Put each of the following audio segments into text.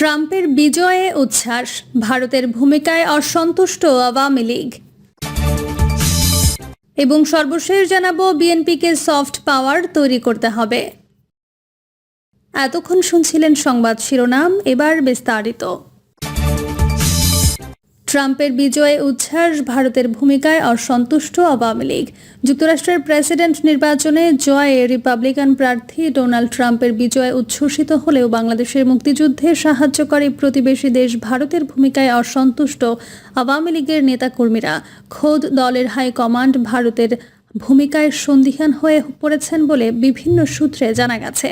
ট্রাম্পের বিজয়ে উচ্ছ্বাস, ভারতের ভূমিকায় অসন্তুষ্ট আওয়ামী লীগ। এবং সর্বশেষ জানাবো, বিএনপিকে সফট পাওয়ার তৈরি করতে হবে। এতক্ষণ শুনছিলেন সংবাদ শিরোনাম, এবার বিস্তারিত। ট্রাম্পের বিজয়ে উচ্ছ্বাস, ভারতের ভূমিকায় অসন্তুষ্ট আওয়ামী লীগ। যুক্তরাষ্ট্রের প্রেসিডেন্ট নির্বাচনে জয়ে রিপাবলিকান প্রার্থী ডোনাল্ড ট্রাম্পের বিজয়ে উচ্ছ্বসিত হলেও বাংলাদেশের মুক্তিযুদ্ধে সাহায্যকারী প্রতিবেশী দেশ ভারতের ভূমিকায় অসন্তুষ্ট আওয়ামী লীগের নেতাকর্মীরা। খোদ দলের হাইকমান্ড ভারতের ভূমিকায় সন্দিহান হয়ে পড়েছেন বলে বিভিন্ন সূত্রে জানা গেছে।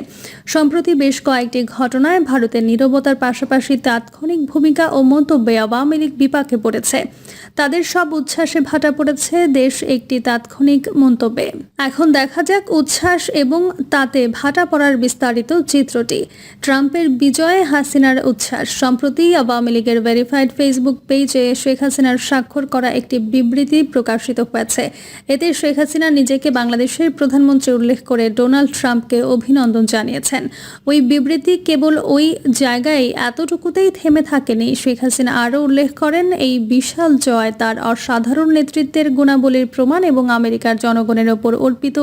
সম্প্রতি বেশ কয়েকটি ঘটনায় ভারতের নীরবতার পাশাপাশি তাৎক্ষণিক ভূমিকা ও মন্তব্যে আওয়ামী লীগ বিপাকে পড়েছে। তাদের সব উচ্ছ্বাসে ভাটা পড়েছে দেশ একটি তাৎক্ষণিক মন্তব্যে। এখন দেখা যাক উচ্ছ্বাস এবং তাতে ভাটা পড়ার বিস্তারিত চিত্রটি। ট্রাম্পের বিজয়ে হাসিনার উচ্ছ্বাস। সম্প্রতি আওয়ামী লীগের ভেরিফাইড ফেসবুক পেজে শেখ হাসিনার স্বাক্ষর করা একটি বিবৃতি প্রকাশিত হয়েছে। এতে শেখ হাসিনা নিজেকে বাংলাদেশের প্রধানমন্ত্রী উল্লেখ করে ডোনাল্ড ট্রাম্পকে অভিনন্দন জানিয়েছেন। ওই বিবৃতি কেবল ওই জায়গায় এতটুকুতেই থেমে থাকেনি। শেখ হাসিনা আরও উল্লেখ করেন, এই বিশাল জয় তার অসাধারণ নেতৃত্বের গুণাবলীর প্রমাণ এবং আমেরিকার জনগণের ওপর অর্পিত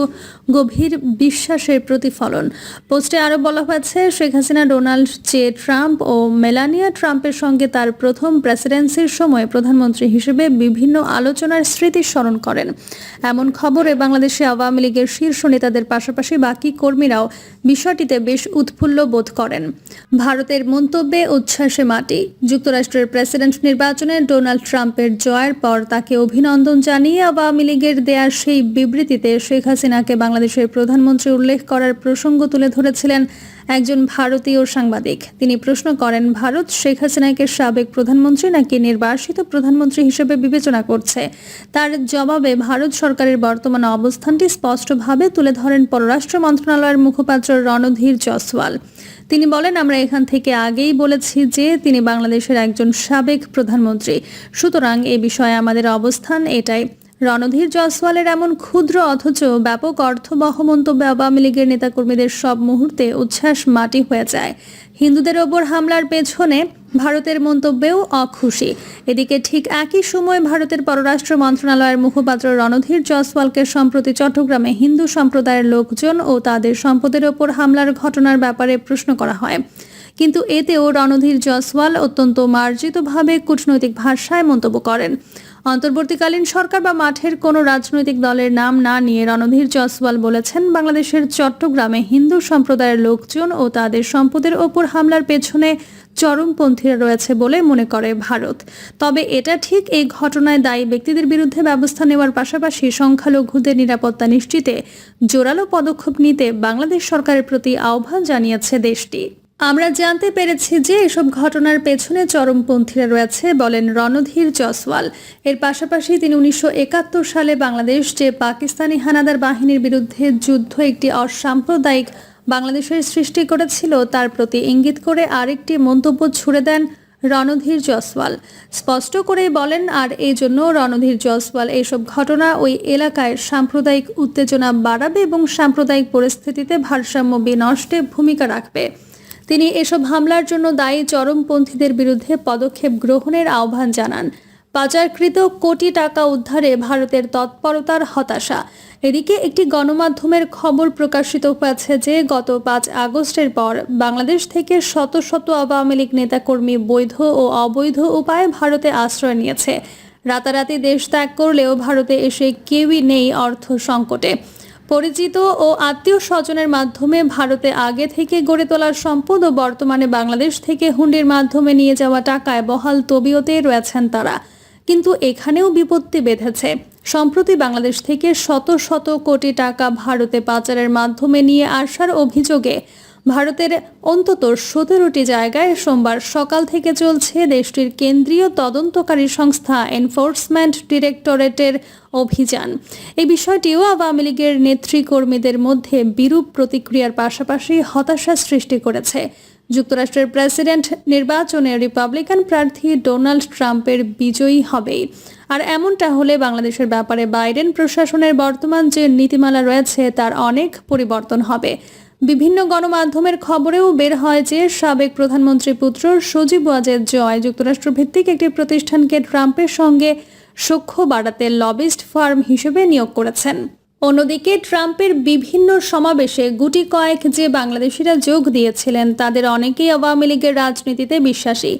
গভীর বিশ্বাসের প্রতিফলন। পোস্টে আরও বলা হয়েছে, Sheikh Hasina Donald J Trump ও মেলানিয়া ট্রাম্পের সঙ্গে তার প্রথম প্রেসিডেন্সির সময় প্রধানমন্ত্রী হিসেবে বিভিন্ন আলোচনার স্মৃতি স্মরণ করেন। এমন খবরে বাংলাদেশে আওয়ামী লীগের শীর্ষ নেতাদের পাশাপাশি বাকি কর্মীরাও বিষয়টিতে বেশ উৎফুল্ল বোধ করেন। ভারতের মন্তব্যে উচ্ছ্বাসে মাটি। যুক্তরাষ্ট্রের প্রেসিডেন্ট নির্বাচনে ডোনাল্ড ট্রাম্পের জয়ের পর তাকে অভিনন্দন জানিয়ে আওয়ামী লীগের দেয়া সেই বিবৃতিতে শেখ হাসিনাকে বাংলাদেশের প্রধানমন্ত্রী উল্লেখ করার প্রসঙ্গ তুলে ধরেছিলেন একজন ভারতীয় সাংবাদিক। তিনি প্রশ্ন করেন, ভারত শেখ হাসিনাকে সাবেক প্রধানমন্ত্রী নাকি নির্বাসিত প্রধানমন্ত্রী হিসেবে বিবেচনা করছে? তার জবাবে ভারত সরকারের বর্তমান অবস্থানটি স্পষ্টভাবে তুলে ধরেন পররাষ্ট্র মন্ত্রণালয়ের মুখপাত্র রণধীর জয়সওয়াল। তিনি বলেন, আমরা এখান থেকে আগেই বলেছি যে তিনি বাংলাদেশের একজন সাবেক প্রধানমন্ত্রী, সুতরাং এ বিষয়ে আমাদের অবস্থান এটাই। রণধীর জয়সওয়ালের এমন ক্ষুদ্র অথচ ব্যাপক অর্থবহ মন্তব্যে আওয়ামী লীগের নেতাকর্মীদের সব মুহূর্তে উচ্ছ্বাস মাটি হয়ে যায়। হিন্দুদের ওপর হামলার পেছনে ভারতের মন্তব্যেও অখুশি। এদিকে ঠিক একই সময় ভারতের পররাষ্ট্র মন্ত্রণালয়ের মুখপাত্র রণধীর জয়সওয়ালকে সম্প্রতি চট্টগ্রামে হিন্দু সম্প্রদায়ের লোকজন ও তাদের সম্পদের ওপর হামলার ঘটনার ব্যাপারে প্রশ্ন করা হয়। কিন্তু এতেও রণধীর জয়সওয়াল অত্যন্ত মার্জিতভাবে কূটনৈতিক ভাষায় মন্তব্য করেন। অন্তর্বর্তীকালীন সরকার বা মাঠের কোনো রাজনৈতিক দলের নাম না নিয়ে রণধীর জয়সওয়াল বলেছেন, বাংলাদেশের চট্টগ্রামে হিন্দু সম্প্রদায়ের লোকজন ও তাদের সম্পদের ওপর হামলার পেছনে চরমপন্থীরা রয়েছে বলে মনে করে ভারত। তবে এটা ঠিক, এই ঘটনায় দায়ী ব্যক্তিদের বিরুদ্ধে ব্যবস্থা নেওয়ার পাশাপাশি সংখ্যালঘুদের নিরাপত্তা নিশ্চিতে জোরালো পদক্ষেপ নিতে বাংলাদেশ সরকারের প্রতি আহ্বান জানিয়েছে দেশটি। আমরা জানতে পেরেছি যে এসব ঘটনার পেছনে চরমপন্থীরা রয়েছে, বলেন রণধীর জয়সওয়াল। এর পাশাপাশি তিনি 1971 সালে বাংলাদেশ যে পাকিস্তানি হানাদার বাহিনীর বিরুদ্ধে যুদ্ধ একটি অসাম্প্রদায়িক বাংলাদেশের সৃষ্টি করেছিল তার প্রতি ইঙ্গিত করে আরেকটি মন্তব্য ছুড়ে দেন রণধীর জয়সওয়াল। স্পষ্ট করেই বলেন, আর এই জন্য রণধীর জয়সওয়াল এইসব ঘটনা ওই এলাকায় সাম্প্রদায়িক উত্তেজনা বাড়াবে এবং সাম্প্রদায়িক পরিস্থিতিতে ভারসাম্য বিনষ্টে ভূমিকা রাখবে। তিনি এসব হামলার জন্য দায়ী চরমপন্থীদের বিরুদ্ধে পদক্ষেপ গ্রহণের আহ্বান জানান। পাচারকৃত কোটি টাকা উদ্ধারে ভারতের তৎপরতার হতাশা। এদিকে একটি গণমাধ্যমের খবর প্রকাশিত হয়েছে যে গত 5 আগস্টের পর বাংলাদেশ থেকে শত শত আওয়ামী লীগ নেতাকর্মী বৈধ ও অবৈধ উপায়ে ভারতে আশ্রয় নিয়েছে। রাতারাতি দেশ ত্যাগ করলেও ভারতে এসে কেউই নেই অর্থ সংকটে। পরিচিত ও আত্মীয় স্বজনের মাধ্যমে ভারতে আগে থেকে গড়ে তোলার সম্পদ ও বর্তমানে বাংলাদেশ থেকে হুন্ডির মাধ্যমে নিয়ে যাওয়া টাকায় বহাল তবিয়তে রয়েছেন তারা। কিন্তু এখানেও বিপত্তি বেঁধেছে। সম্প্রতি বাংলাদেশ থেকে শত শত কোটি টাকা ভারতে পাচারের মাধ্যমে নিয়ে আসার অভিযোগে ভারতের অন্তত 17টি জায়গায় সোমবার সকাল থেকে চলছে দেশটির কেন্দ্রীয় তদন্তকারী সংস্থা এনফোর্সমেন্ট ডিরেক্টরেটের অভিযান। এই বিষয়টিও আওয়ামী লীগের নেতৃকর্মীদের মধ্যে বিরূপ প্রতিক্রিয়ার পাশাপাশি হতাশা সৃষ্টি করেছে। যুক্তরাষ্ট্রের প্রেসিডেন্ট নির্বাচনে রিপাবলিকান প্রার্থী ডোনাল্ড ট্রাম্পের বিজয়ী হবেই। আর এমনটা হলে বাংলাদেশের ব্যাপারে বাইডেন প্রশাসনের বর্তমান যে নীতিমালা রয়েছে তার অনেক পরিবর্তন হবে। বিভিন্ন গণমাধ্যমের খবরেও বের হয় যে সাবেক প্রধানমন্ত্রী পুত্র সজীব ওয়াজেদ জয় যুক্তরাষ্ট্রভিত্তিক একটি প্রতিষ্ঠানকে ট্রাম্পের সঙ্গে সখ্য বাড়াতে লবিস্ট ফার্ম হিসেবে নিয়োগ করেছেন। অন্যদিকে ট্রাম্পের বিভিন্ন সমাবেশে গুটি কয়েক যে বাংলাদেশিরা যোগ দিয়েছিলেন তাদের অনেকেই আওয়ামী লীগের রাজনীতিতে বিশ্বাসী।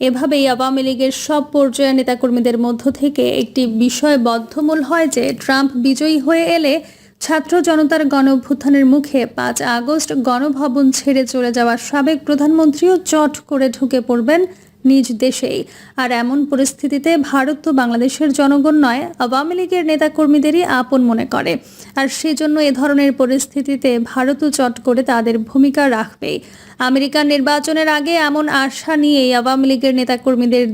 এভাবেই আওয়ামী লীগের সব পর্যায়ের নেতাকর্মীদের মধ্য থেকে একটি বিষয় বদ্ধমূল হয় যে ট্রাম্প বিজয়ী হয়ে এলে ছাত্র জনতার গণঅভ্যুত্থানের মুখে 5 আগস্ট গণভবন ছেড়ে চলে যাওয়া সাবেক প্রধানমন্ত্রীও চট করে ঢুকে পড়বেন নিজ দেশেই। আর এমন পরিস্থিতিতে ভারত তো বাংলাদেশের জনগণ নয়, আওয়ামী লীগের নেতাকর্মীদেরই আপন মনে করে। আর সেজন্য এ ধরনের পরিস্থিতিতে ভারতও চট করে তাদের ভূমিকা রাখবে। আমেরিকার নির্বাচনের আগে এমন আশা নিয়েই আওয়ামী লীগের নেতাকর্মীদের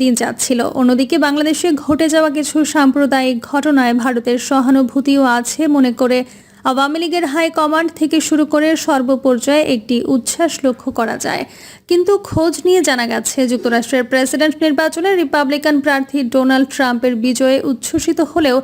দিন যাচ্ছিল। অন্যদিকে বাংলাদেশে ঘটে যাওয়া কিছু সাম্প্রদায়িক ঘটনায় ভারতের সহানুভূতিও আছে মনে করে আওয়ামী লীগের হাইকমান্ড থেকে শুরু করে সর্বপর্যায়ে একটি উচ্ছ্বাস লক্ষ্য করা যায়। কিন্তু খোঁজ নিয়ে জানা গেছে যুক্তরাষ্ট্রের প্রেসিডেন্ট নির্বাচনে রিপাবলিকান প্রার্থী ডোনাল্ড ট্রাম্পের বিজয়ে উচ্ছ্বসিত হলেও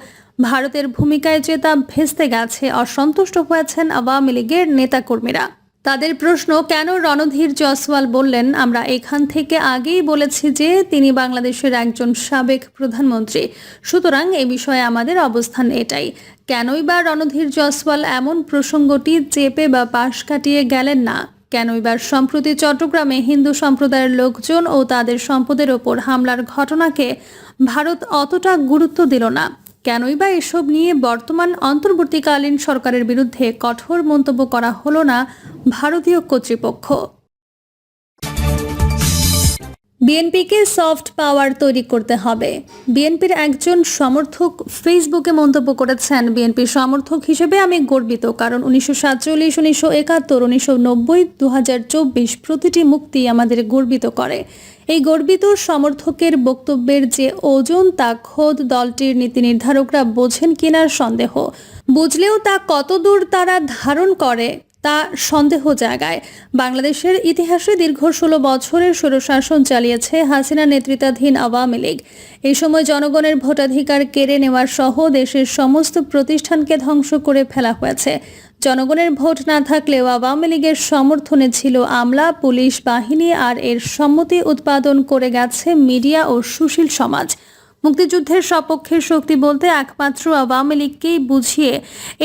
ভারতের ভূমিকায় যে তা ভেস্তে গেছে, অসন্তুষ্ট হয়েছেন আওয়ামী লীগের নেতাকর্মীরা। তাদের প্রশ্ন, কেন রণধীর জয়সওয়াল বললেন, আমরা এখান থেকে আগেই বলেছি যে তিনি বাংলাদেশের একজন সাবেক প্রধানমন্ত্রী, সুতরাং এ বিষয়ে আমাদের অবস্থান এটাই। কেনই বা রণধীর জয়সওয়াল এমন প্রসঙ্গটি চেপে বা পাশ কাটিয়ে গেলেন না? কেনই বা সম্প্রতি চট্টগ্রামে হিন্দু সম্প্রদায়ের লোকজন ও তাদের সম্পদের ওপর হামলার ঘটনাকে ভারত অতটা গুরুত্ব দিল না? কেনই বা এসব নিয়ে বর্তমান অন্তর্বর্তীকালীন সরকারের বিরুদ্ধে কঠোর মন্তব্য করা হলো না ভারতীয় কর্তৃপক্ষ? বিএনপিকে সফট পাওয়ার তৈরি করতে হবে। বিএনপির একজন সমর্থক ফেসবুকে মন্তব্য করেছেন, বিএনপির সমর্থক হিসেবে আমি গর্বিত, কারণ 1947, 1971, 1990, 2024 প্রতিটি মুক্তি আমাদের গর্বিত করে। এই গর্বিত সমর্থকের বক্তব্যের যে ওজন তা খোদ দলটির নীতি নির্ধারকরা বোঝেন কিনার সন্দেহ। বুঝলেও তা কতদূর তারা ধারণ করে তা সন্দেহ জায়গায়। বাংলাদেশের ইতিহাসে দীর্ঘ 16 বছরের স্বৈরশাসন চালিয়েছে হাসিনা নেতৃত্বাধীন আওয়ামী লীগ। এই সময় জনগণের ভোটাধিকার কেড়ে নেওয়ার সহ দেশের সমস্ত প্রতিষ্ঠানকে ধ্বংস করে ফেলা হয়েছে। জনগণের ভোট না থাকলেও আওয়ামী লীগের সমর্থনে ছিল আমলা, পুলিশ বাহিনী, আর এর সম্মতি উৎপাদন করে গেছে মিডিয়া ও সুশীল সমাজ। মুক্তিযুদ্ধের সপক্ষের শক্তি বলতে একমাত্র আওয়ামী লীগকেই বুঝিয়ে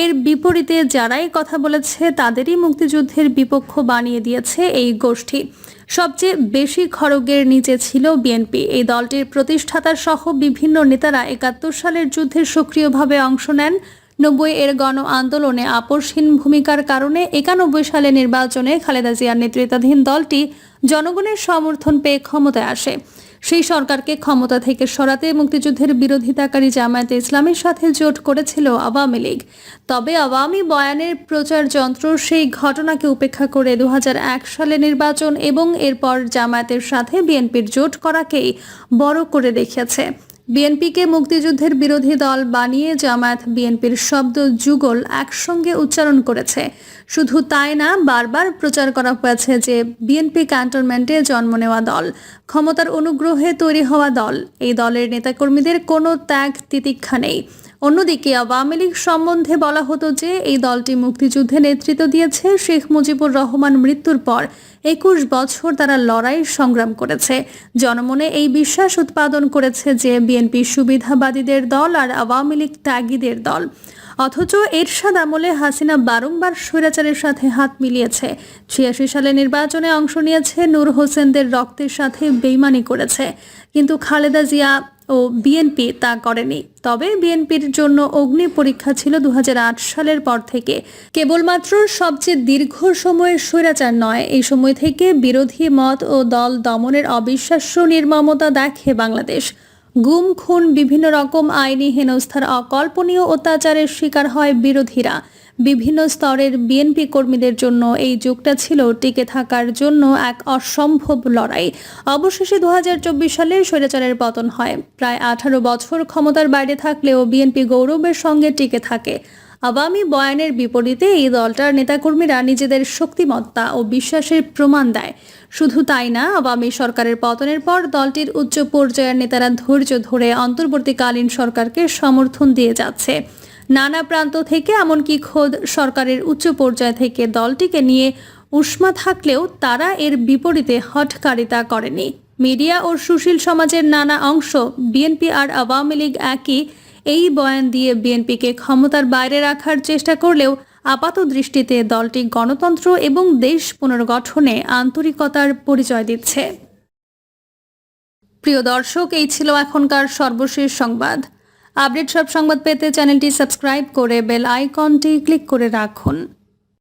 এর বিপরীতে যারাই কথা বলেছে তাদেরই মুক্তিযুদ্ধের বিপক্ষ বানিয়ে দিয়েছে এই গোষ্ঠী। সবচেয়ে বেশি খড়গের নিচে ছিল বিএনপি। এই দলটির প্রতিষ্ঠাতা সহ বিভিন্ন নেতারা 71 সালের যুদ্ধে সক্রিয়ভাবে অংশ নেন। 90 এর গণ আন্দোলনে আপোষহীন ভূমিকার কারণে 91 সালে নির্বাচনে খালেদা জিয়ার নেতৃত্বাধীন দলটি জনগণের সমর্থন পেয়ে ক্ষমতায় আসে। সেই সরকারকে ক্ষমতা থেকে সরাতে মুক্তিযুদ্ধের বিরোধিতাকারী জামায়াতে ইসলামের সাথে জোট করেছিল আওয়ামী লীগ। তবে আওয়ামী বয়ানের প্রচার যন্ত্র সেই ঘটনাকে উপেক্ষা করে 2001 সালে নির্বাচন এবং এরপর জামায়াতের সাথে বিএনপির জোট করাকেই বড় করে দেখিয়েছে। বিএনপিকে মুক্তিযুদ্ধের বিরোধী দল বানিয়ে জামায়াত বিএনপির শব্দ যুগল একসঙ্গে উচ্চারণ করেছে। শুধু তাই না, বারবার প্রচার করা হয়েছে যে বিএনপি ক্যান্টনমেন্টে জন্ম নেওয়া দল, ক্ষমতার অনুগ্রহে তৈরি হওয়া দল। এই দলের নেতাকর্মীদের কোনো ত্যাগ তিতিক্ষা নেই। অন্যদিকে আওয়ামী লীগ সম্বন্ধে বলা হতো যে এই দলটি মুক্তিযুদ্ধে নেতৃত্ব দিয়েছে শেখ মুজিবুর রহমান মৃত্যুর পর 21 বছর তারা লড়াই সংগ্রাম করেছে। জনমনে এই বিশ্বাস উৎপাদন করেছে যে বিএনপি সুবিধাবাদীদের দল আর আওয়ামী লীগ ত্যাগীদের দল। অথচ এরশাদ আমলে হাসিনা বারংবার স্বৈরাচারের সাথে হাত মিলিয়েছে। 86 সালে নির্বাচনে অংশ নিয়েছে, নূর হোসেনদের রক্তের সাথে বেইমানি করেছে, কিন্তু খালেদা জিয়া ও বিএনপি তা করেনি। তবে বিএনপির জন্য অগ্নি পরীক্ষা ছিল 2008 সালের পর থেকে। কেবলমাত্র সবচেয়ে দীর্ঘ সময়ের স্বৈরাচার নয়, এই সময় থেকে বিরোধী মত ও দল দমনের অবিশ্বাস্য নির্মমতা দেখে বাংলাদেশ। গুম, খুন, বিভিন্ন রকম আইনি হেনস্থার অকল্পনীয় অত্যাচারের শিকার হয় বিরোধীরা। বিভিন্ন স্তরের বিএনপি কর্মীদের জন্য এই যুগটা ছিল টিকে থাকার জন্য এক অসম্ভব লড়াই। অবশেষে 2024 সালে স্বৈরাচারের পতন হয়। প্রায় 18 বছর ক্ষমতার বাইরে থাকলেও বিএনপি গৌরবের সঙ্গে টিকে থাকে। আওয়ামী বয়ানের বিপরীতে এই দলটার নেতাকর্মীরা নিজেদের শক্তিমত্তা ও বিশ্বাসের প্রমাণ দেয়। শুধু তাই না, আওয়ামী সরকারের পতনের পর দলটির উচ্চ পর্যায়ের নেতারা ধৈর্য ধরে অন্তর্বর্তীকালীন সরকারকে সমর্থন দিয়ে যাচ্ছে। নানা প্রান্ত থেকে, এমনকি খোদ সরকারের উচ্চ পর্যায় থেকে দলটিকে নিয়ে উষ্মা থাকলেও তারা এর বিপরীতে হঠকারিতা করেনি। মিডিয়া ও সুশীল সমাজের নানা অংশ বিএনপি আর আওয়ামী লীগ একই এই বয়ান দিয়ে বিএনপিকে ক্ষমতার বাইরে রাখার চেষ্টা করলেও আপাত দৃষ্টিতে দলটি গণতন্ত্র এবং দেশ পুনর্গঠনে আন্তরিকতার পরিচয় দিচ্ছে। প্রিয় দর্শক, এই ছিল এখনকার সর্বশেষ সংবাদ। আপডেট সব সংবাদ পেতে চ্যানেলটি সাবস্ক্রাইব করে বেল আইকনটি ক্লিক করে রাখুন।